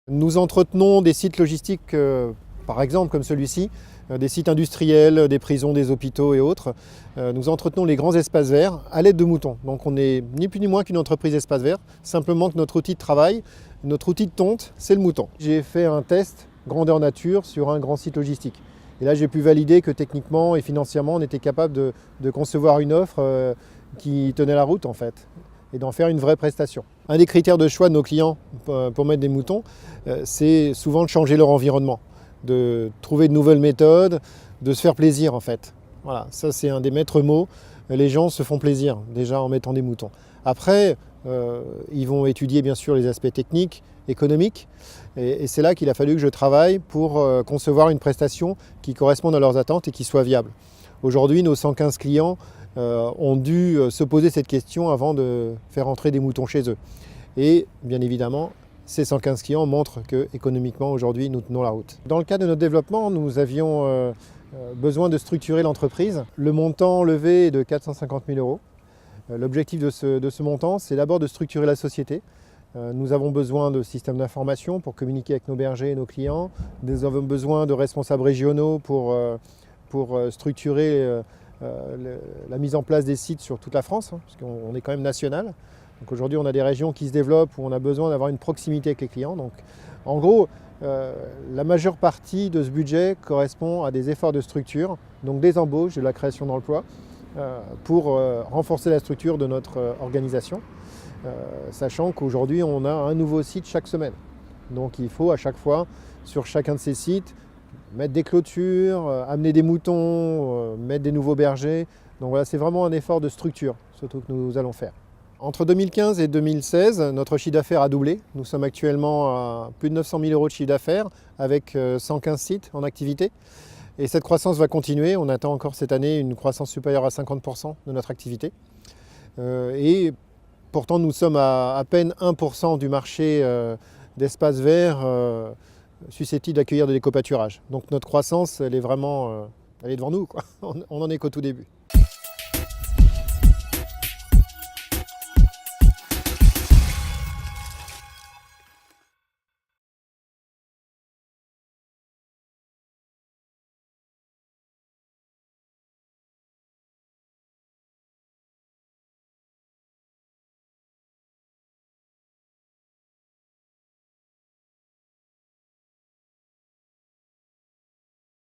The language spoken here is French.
Nous entretenons des sites logistiques, par exemple comme celui-ci, des sites industriels, des prisons, des hôpitaux et autres. Nous entretenons les grands espaces verts à l'aide de moutons. Donc on n'est ni plus ni moins qu'une entreprise espace vert, simplement que notre outil de travail, notre outil de tonte, c'est le mouton. J'ai fait un test grandeur nature sur un grand site logistique. Et là j'ai pu valider que techniquement et financièrement on était capable de concevoir une offre qui tenait la route en fait, et d'en faire une vraie prestation. Un des critères de choix de nos clients pour mettre des moutons, c'est souvent de changer leur environnement, de trouver de nouvelles méthodes, de se faire plaisir en fait. Voilà, ça c'est un des maîtres mots. Les gens se font plaisir déjà en mettant des moutons. Après, ils vont étudier bien sûr les aspects techniques, économiques, et c'est là qu'il a fallu que je travaille pour concevoir une prestation qui corresponde à leurs attentes et qui soit viable. Aujourd'hui, nos 115 clients ont dû se poser cette question avant de faire entrer des moutons chez eux. Et bien évidemment, ces 115 clients montrent qu'économiquement, aujourd'hui, nous tenons la route. Dans le cadre de notre développement, nous avions besoin de structurer l'entreprise. Le montant levé est de 450 000 €. L'objectif de ce montant, c'est d'abord de structurer la société. Nous avons besoin de systèmes d'information pour communiquer avec nos bergers et nos clients. Nous avons besoin de responsables régionaux pour structurer la mise en place des sites sur toute la France, parce qu'on est quand même national. Donc aujourd'hui, on a des régions qui se développent où on a besoin d'avoir une proximité avec les clients. Donc, en gros, la majeure partie de ce budget correspond à des efforts de structure, donc des embauches, de la création d'emplois, pour renforcer la structure de notre organisation, sachant qu'aujourd'hui, on a un nouveau site chaque semaine. Donc il faut à chaque fois, sur chacun de ces sites, mettre des clôtures, amener des moutons, mettre des nouveaux bergers. Donc voilà, c'est vraiment un effort de structure, surtout que nous allons faire. Entre 2015 et 2016, notre chiffre d'affaires a doublé. Nous sommes actuellement à plus de 900 000 € de chiffre d'affaires avec 115 sites en activité. Et cette croissance va continuer. On attend encore cette année une croissance supérieure à 50% de notre activité. Et pourtant, nous sommes à peine 1% du marché d'espaces verts susceptible d'accueillir de l'éco-pâturage. Donc notre croissance, elle est vraiment elle est devant nous, quoi. On n'en est qu'au tout début.